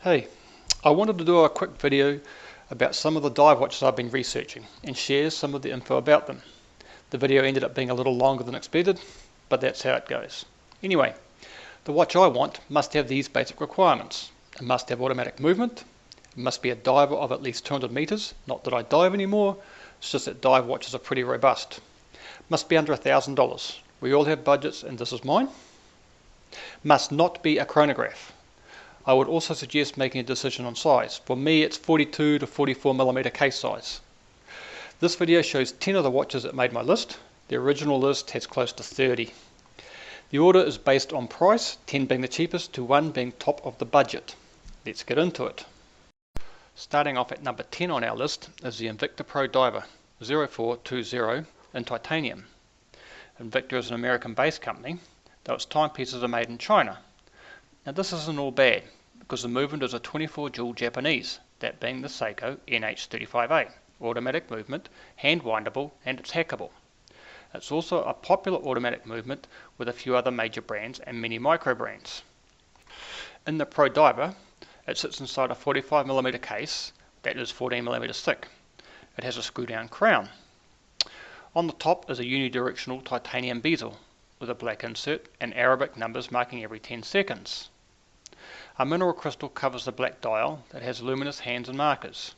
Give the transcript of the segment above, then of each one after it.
Hey, I wanted to do a quick video about some of the dive watches I've been researching and share some of the info about them. The video ended up being a little longer than expected, but that's how it goes. Anyway, the watch I want must have these basic requirements. It must have automatic movement, it must be a diver of at least 200 meters, not that I dive anymore, it's just that dive watches are pretty robust. Must be under $1,000. We all have budgets and this is mine. Must not be a chronograph. I would also suggest making a decision on size. For me it's 42 to 44 millimeter case size. This video shows 10 of the watches that made my list. The original list has close to 30. The order is based on price, 10 being the cheapest to 1 being top of the budget. Let's get into it. Starting off at number 10 on our list is the Invicta Pro Diver 0420 in titanium. Invicta is an American based company, though its timepieces are made in China. Now this isn't all bad, because the movement is a 24 jewel Japanese, that being the Seiko NH35A, automatic movement, hand windable, and it's hackable. It's also a popular automatic movement with a few other major brands and many micro brands. In the Pro Diver, it sits inside a 45mm case that is 14mm thick. It has a screw down crown. On the top is a unidirectional titanium bezel with a black insert and Arabic numbers marking every 10 seconds. A mineral crystal covers the black dial that has luminous hands and markers.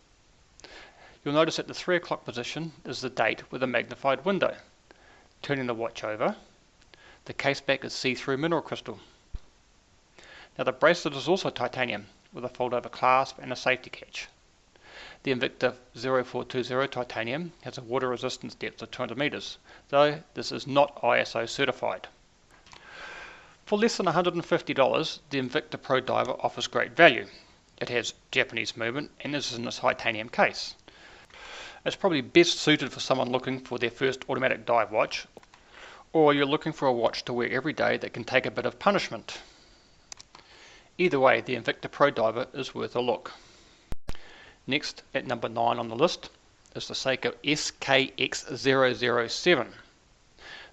You'll notice at the 3 o'clock position is the date with a magnified window. Turning the watch over, the case back is see-through mineral crystal. Now the bracelet is also titanium with a fold-over clasp and a safety catch. The Invicta 0420 titanium has a water resistance depth of 200 meters, though this is not ISO certified. For less than $150, the Invicta Pro Diver offers great value. It has Japanese movement and is in a titanium case. It's probably best suited for someone looking for their first automatic dive watch, or you're looking for a watch to wear every day that can take a bit of punishment. Either way, the Invicta Pro Diver is worth a look. Next, at number 9 on the list, is the Seiko SKX007.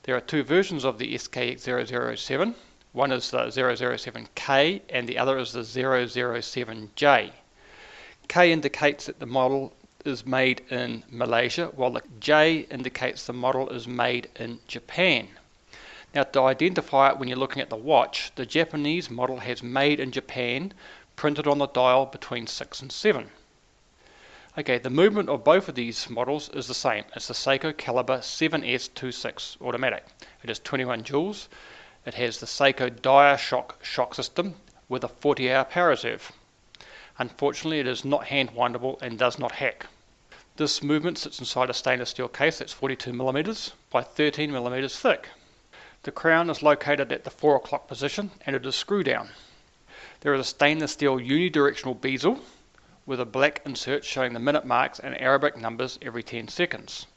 There are 2 versions of the SKX007. One is the 007K and the other is the 007J. K indicates that the model is made in Malaysia, while the J indicates the model is made in Japan. Now to identify it when you're looking at the watch, the Japanese model has made in Japan printed on the dial between 6 and 7. Okay, the movement of both of these models is the same. It's the Seiko Caliber 7S26 automatic. It is 21 joules. It has the Seiko DiaShock shock system with a 40-hour power reserve. Unfortunately, it is not hand windable and does not hack. This movement sits inside a stainless steel case that's 42mm by 13mm thick. The crown is located at the 4 o'clock position and it is screw down. There is a stainless steel unidirectional bezel with a black insert showing the minute marks and Arabic numbers every 10 seconds.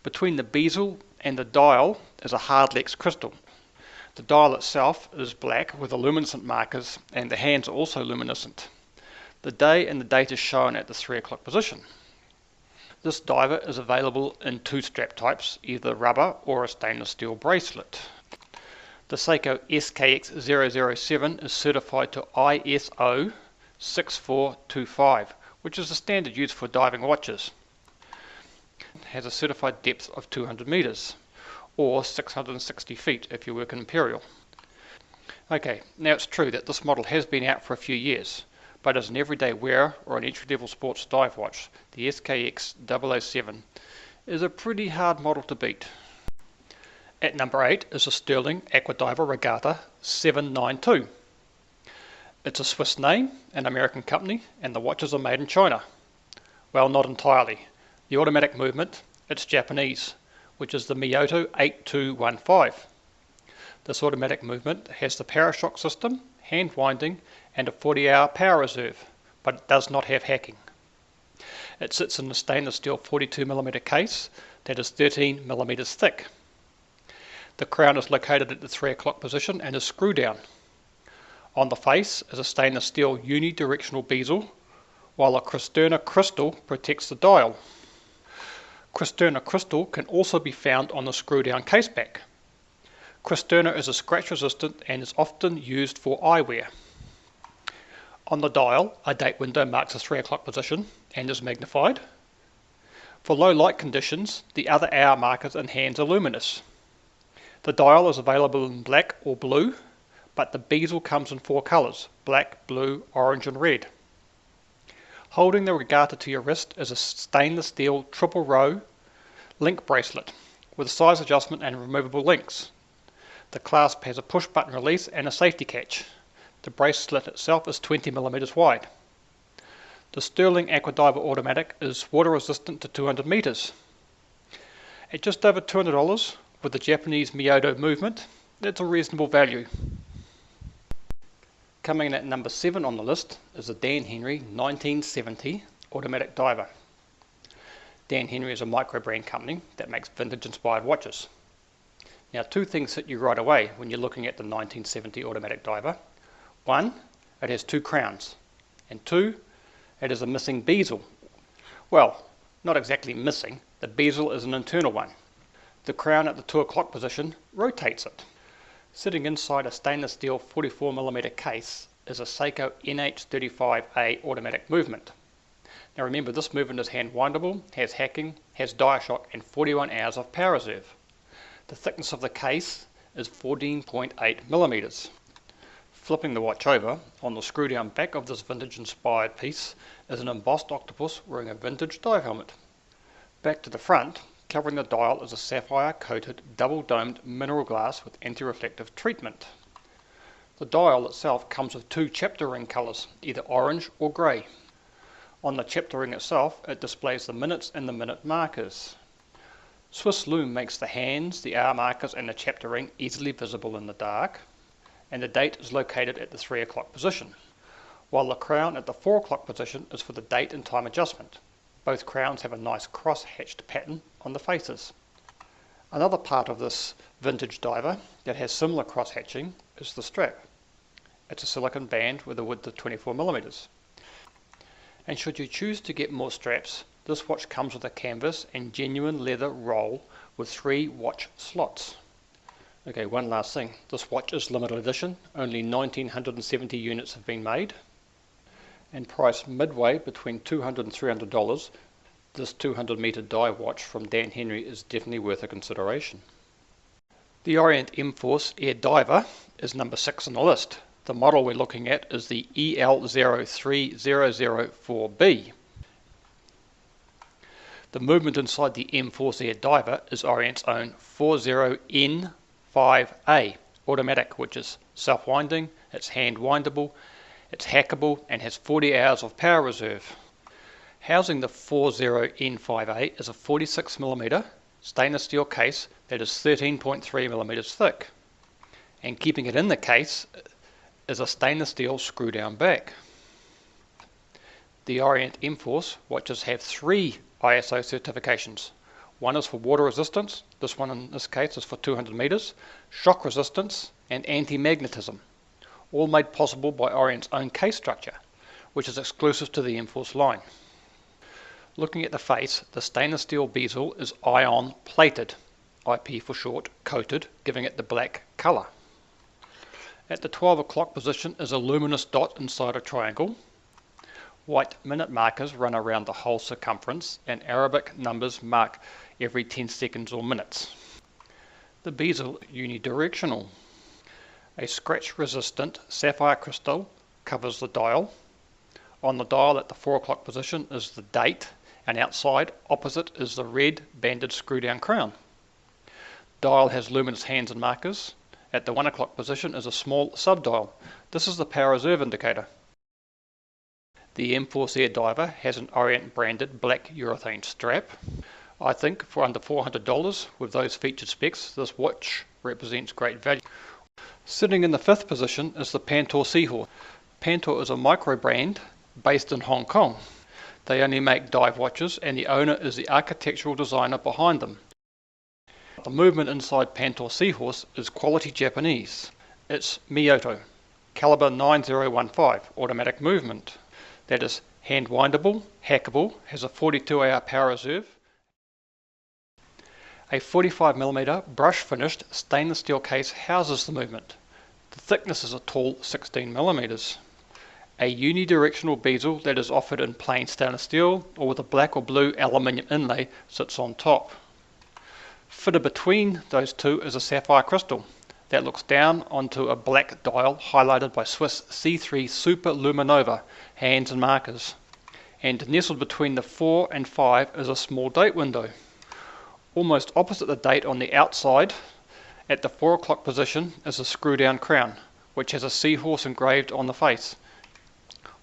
Between the bezel and the dial is a hardlex crystal. The dial itself is black with the luminescent markers and the hands are also luminescent. The day and the date is shown at the 3 o'clock position. This diver is available in 2 strap types, either rubber or a stainless steel bracelet. The Seiko SKX007 is certified to ISO 6425, which is the standard used for diving watches. It has a certified depth of 200 meters, or 660 feet if you work in Imperial. Okay, now it's true that this model has been out for a few years, but as an everyday wearer or an entry-level sports dive watch, the SKX007 is a pretty hard model to beat. At number 8 is the Stuhrling Aquadiver REGATTA 792. It's a Swiss name, an American company, and the watches are made in China. Well, not entirely. The automatic movement, it's Japanese, which is the Mido 8215. This automatic movement has the parashock system, hand winding, and a 40-hour power reserve, but it does not have hacking. It sits in a stainless steel 42mm case that is 13mm thick. The crown is located at the 3 o'clock position and is screw down. On the face is a stainless steel unidirectional bezel, while a Cristerna crystal protects the dial. Cristerna crystal can also be found on the screw down case back. Cristerna is a scratch resistant and is often used for eyewear. On the dial, a date window marks the 3 o'clock position and is magnified. For low light conditions, the other hour markers and hands are luminous. The dial is available in black or blue, but the bezel comes in 4 colours: black, blue, orange and red. Holding the Regatta to your wrist is a stainless steel triple row link bracelet with size adjustment and removable links. The clasp has a push button release and a safety catch. The bracelet itself is 20mm wide. The Stuhrling Aquadiver automatic is water resistant to 200 meters. At just over $200 with the Japanese Mido movement, that's a reasonable value. Coming in at number 7 on the list is the Dan Henry 1970 automatic diver. Dan Henry is a micro-brand company that makes vintage-inspired watches. Now, 2 things hit you right away when you're looking at the 1970 automatic diver. 1, it has 2 crowns, and 2, it is a missing bezel. Well, not exactly missing, the bezel is an internal one. The crown at the 2 o'clock position rotates it. Sitting inside a stainless steel 44mm case is a Seiko NH35A automatic movement. Now remember, this movement is hand windable, has hacking, has dire shock and 41 hours of power reserve. The thickness of the case is 14.8mm. Flipping the watch over, on the screw down back of this vintage inspired piece is an embossed octopus wearing a vintage dive helmet. Back to the front, covering the dial is a sapphire coated double domed mineral glass with anti-reflective treatment. The dial itself comes with 2 chapter ring colours, either orange or grey. On the chapter ring itself, it displays the minutes and the minute markers. Swiss Loom makes the hands, the hour markers and the chapter ring easily visible in the dark, and the date is located at the 3 o'clock position, while the crown at the 4 o'clock position is for the date and time adjustment. Both crowns have a nice cross-hatched pattern on the faces. Another part of this vintage diver that has similar cross-hatching is the strap. It's a silicone band with a width of 24mm. And should you choose to get more straps, this watch comes with a canvas and genuine leather roll with 3 watch slots. Okay, one last thing. This watch is limited edition. Only 1,970 units have been made. And priced midway between $200 and $300, this 200-meter dive watch from Dan Henry is definitely worth a consideration. The Orient M-Force Air Diver is number 6 on the list. The model we're looking at is the EL03004B. The movement inside the M-Force Air Diver is Orient's own 40N5A automatic, which is self-winding, it's hand-windable, it's hackable and has 40 hours of power reserve. Housing the 40N5A is a 46mm stainless steel case that is 13.3mm thick, and keeping it in the case is a stainless steel screw down back. The Orient M-Force watches have 3 ISO certifications. One is for water resistance, this one in this case is for 200 meters, shock resistance and anti-magnetism, all made possible by Orient's own case structure, which is exclusive to the M-Force line. Looking at the face, the stainless steel bezel is ion plated, IP for short, coated, giving it the black colour. At the 12 o'clock position is a luminous dot inside a triangle. White minute markers run around the whole circumference and Arabic numbers mark every 10 seconds or minutes. The bezel unidirectional. A scratch resistant sapphire crystal covers the dial. On the dial at the 4 o'clock position is the date, and outside opposite is the red banded screw down crown. Dial has luminous hands and markers. At the 1 o'clock position is a small sub-dial. This is the power reserve indicator. The M-Force Air Diver has an Orient branded black urethane strap. I think for under $400 with those featured specs, this watch represents great value. Sitting in the 5th position is the Pantor Seahorse. Pantor is a micro brand based in Hong Kong. They only make dive watches and the owner is the architectural designer behind them. The movement inside Pantor Seahorse is quality Japanese. It's Mido, caliber 9015 automatic movement. That is hand windable, hackable, has a 42-hour power reserve. A 45mm brush finished stainless steel case houses the movement. The thickness is a tall 16mm. A unidirectional bezel that is offered in plain stainless steel or with a black or blue aluminium inlay sits on top. Fitted between those two is a sapphire crystal that looks down onto a black dial highlighted by Swiss C3 Super Luminova hands and markers. And nestled between the 4 and 5 is a small date window. Almost opposite the date on the outside, at the 4 o'clock position, is a screw-down crown, which has a seahorse engraved on the face.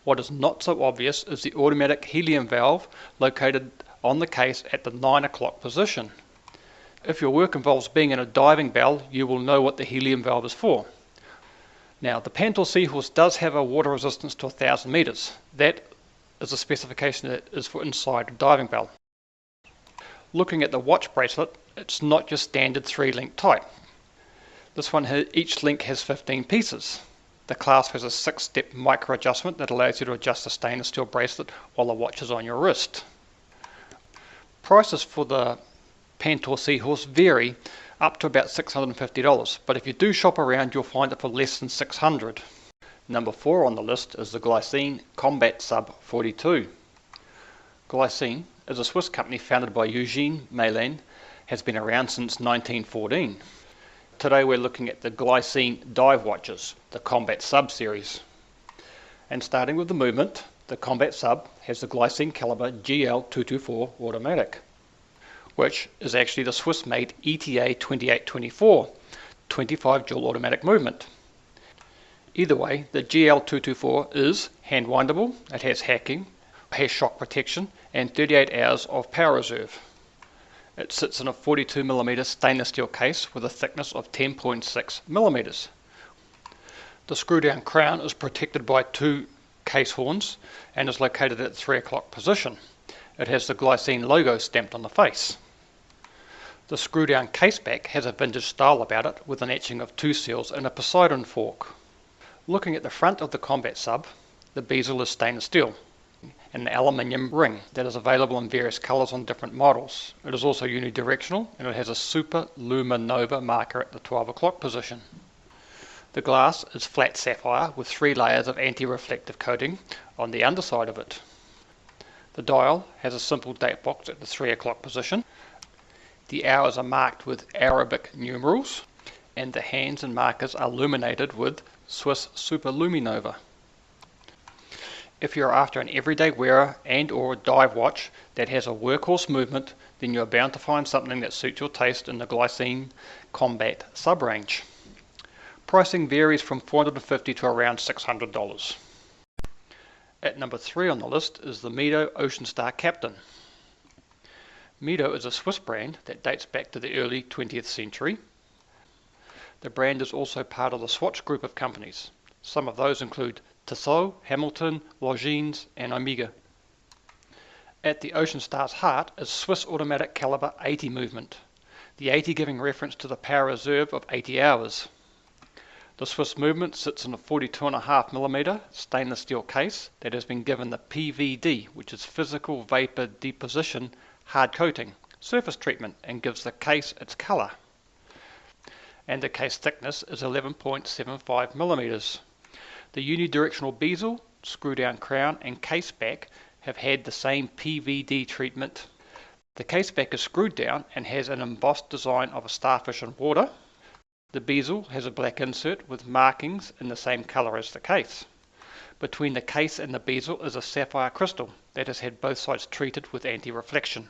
What is not so obvious is the automatic helium valve located on the case at the 9 o'clock position. If your work involves being in a diving bell, you will know what the helium valve is for. Now, the Pantor Seahorse does have a water resistance to 1,000 meters. That is a specification that is for inside a diving bell. Looking at the watch bracelet, it's not just standard 3-link type. This one, each link has 15 pieces. The clasp has a 6-step micro adjustment that allows you to adjust the stainless steel bracelet while the watch is on your wrist. Prices for the Pantor Seahorse vary up to about $650, but if you do shop around you'll find it for less than $600. Number 4 on the list is the Glycine Combat Sub 42. Glycine is a Swiss company founded by Eugene Meylan, has been around since 1914. Today we're looking at the Glycine dive watches, the Combat Sub series. And starting with the movement, the Combat Sub has the Glycine caliber GL224 automatic, which is actually the Swiss-made ETA 2824 25 joule automatic movement. Either way, the GL224 is hand windable, it has hacking, has shock protection and 38 hours of power reserve. It sits in a 42mm stainless steel case with a thickness of 10.6mm. The screw-down crown is protected by 2 case horns and is located at 3 o'clock position. It has the Glycine logo stamped on the face. The screw-down case back has a vintage style about it with an etching of 2 seals and a Poseidon fork. Looking at the front of the Combat Sub, the bezel is stainless steel, an aluminium ring that is available in various colours on different models. It is also unidirectional and it has a Super Luminova marker at the 12 o'clock position. The glass is flat sapphire with 3 layers of anti-reflective coating on the underside of it. The dial has a simple date box at the 3 o'clock position. The hours are marked with Arabic numerals and the hands and markers are illuminated with Swiss Super Luminova. If you're after an everyday wearer and or a dive watch that has a workhorse movement, then you're bound to find something that suits your taste in the Glycine Combat Sub range. Pricing varies from $450 to around $600. At number 3 on the list is the Mido Ocean Star Captain. Mido is a Swiss brand that dates back to the early 20th century. The brand is also part of the Swatch group of companies. Some of those include Tissot, Hamilton, Longines and Omega. At the Ocean Star's heart is Swiss automatic caliber 80 movement, the 80 giving reference to the power reserve of 80 hours. The Swiss movement sits in a 42.5mm stainless steel case that has been given the PVD, which is physical vapor deposition hard coating, surface treatment, and gives the case its colour. And the case thickness is 11.75mm. The unidirectional bezel, screw-down crown and case back have had the same PVD treatment. The case back is screwed down and has an embossed design of a starfish in water. The bezel has a black insert with markings in the same colour as the case. Between the case and the bezel is a sapphire crystal that has had both sides treated with anti-reflection.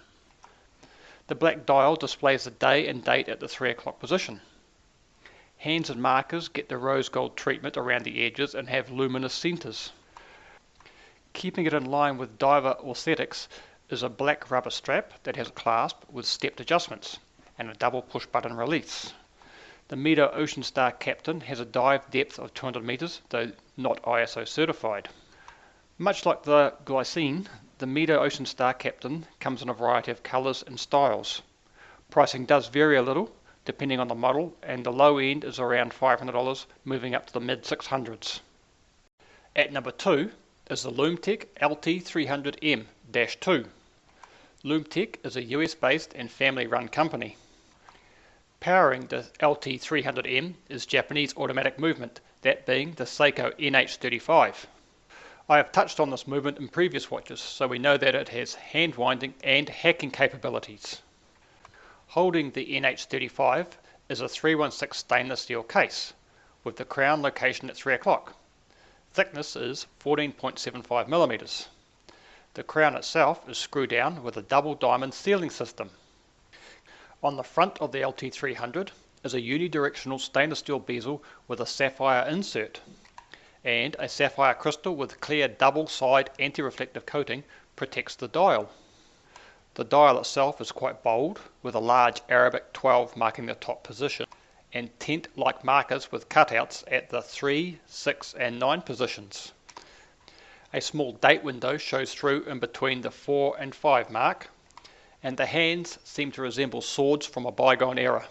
The black dial displays the day and date at the 3 o'clock position. Hands and markers get the rose gold treatment around the edges and have luminous centers. Keeping it in line with diver aesthetics is a black rubber strap that has a clasp with stepped adjustments and a double push button release. The Mido Ocean Star Captain has a dive depth of 200 meters, though not ISO certified. Much like the Glycine, the Mido Ocean Star Captain comes in a variety of colors and styles. Pricing does vary a little depending on the model, and the low end is around $500, moving up to the mid 600s. At number 2 is the Lum-Tec LT300M-2. Lum-Tec is a US based and family run company. Powering the LT300M is Japanese automatic movement, that being the Seiko NH35. I have touched on this movement in previous watches, so we know that it has hand winding and hacking capabilities. Holding the NH35 is a 316 stainless steel case, with the crown location at 3 o'clock. Thickness is 14.75 millimeters. The crown itself is screwed down with a double diamond sealing system. On the front of the LT300 is a unidirectional stainless steel bezel with a sapphire insert, and a sapphire crystal with clear double-side anti-reflective coating protects the dial. The dial itself is quite bold, with a large Arabic 12 marking the top position, and tent-like markers with cutouts at the 3, 6 and 9 positions. A small date window shows through in between the 4 and 5 mark, and the hands seem to resemble swords from a bygone era.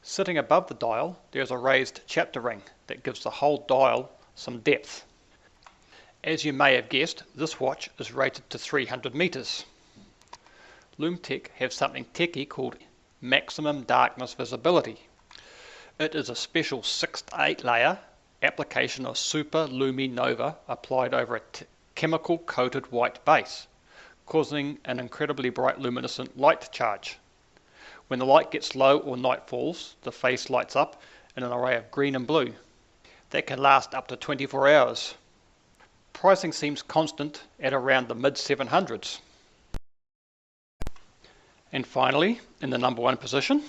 Sitting above the dial, there is a raised chapter ring that gives the whole dial some depth. As you may have guessed, this watch is rated to 300 meters. Lum-Tec have something techy called maximum darkness visibility. It is a special 6 to 8 layer application of super luminova applied over a chemical coated white base, causing an incredibly bright luminescent light charge. When the light gets low or night falls, the face lights up in an array of green and blue. That can last up to 24 hours. Pricing seems constant at around the mid 700s. And finally, in the number 1 position,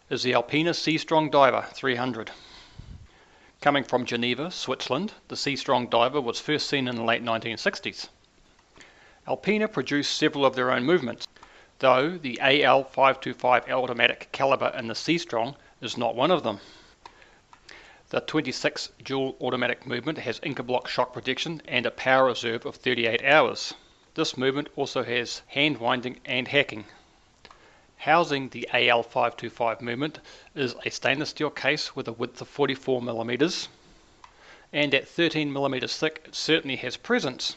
is the Alpina Seastrong Diver 300. Coming from Geneva, Switzerland, the Seastrong Diver was first seen in the late 1960s. Alpina produced several of their own movements, though the AL525 automatic caliber in the Seastrong is not one of them. The 26 dual automatic movement has Inca block shock protection and a power reserve of 38 hours. This movement also has hand winding and hacking. Housing the AL525 movement is a stainless steel case with a width of 44 millimeters, and at 13 millimeters thick it certainly has presence.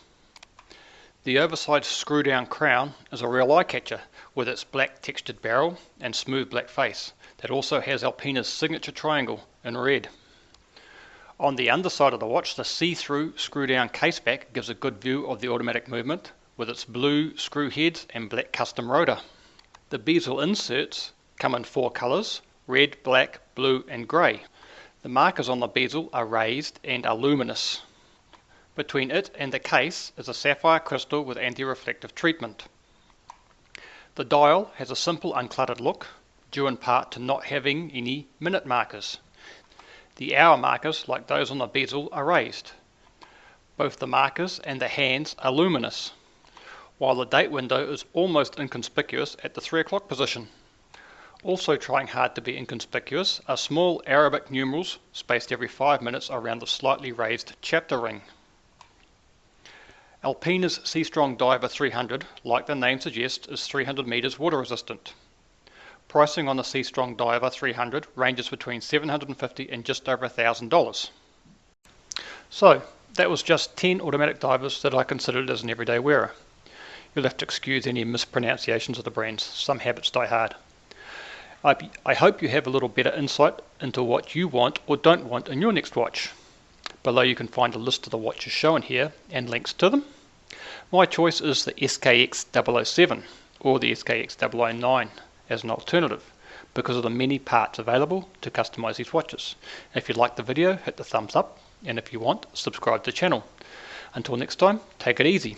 The oversized screw down crown is a real eye catcher with its black textured barrel and smooth black face that also has Alpina's signature triangle in red. On the underside of the watch, the see-through screw down case back gives a good view of the automatic movement with its blue screw heads and black custom rotor. The bezel inserts come in 4 colours: red, black, blue and grey. The markers on the bezel are raised and are luminous. Between it and the case is a sapphire crystal with anti-reflective treatment. The dial has a simple uncluttered look, due in part to not having any minute markers. The hour markers, like those on the bezel, are raised. Both the markers and the hands are luminous, while the date window is almost inconspicuous at the 3 o'clock position. Also trying hard to be inconspicuous are small Arabic numerals spaced every 5 minutes around the slightly raised chapter ring. Alpina's Seastrong Diver 300, like the name suggests, is 300 meters water resistant. Pricing on the Seastrong Diver 300 ranges between $750 and just over $1,000. So, that was just 10 automatic divers that I considered as an everyday wearer. You'll have to excuse any mispronunciations of the brands. Some habits die hard. I hope you have a little better insight into what you want or don't want in your next watch. Below you can find a list of the watches shown here and links to them. My choice is the SKX007 or the SKX009 as an alternative because of the many parts available to customize these watches. If you like the video, hit the thumbs up, and if you want, subscribe to the channel. Until next time, take it easy.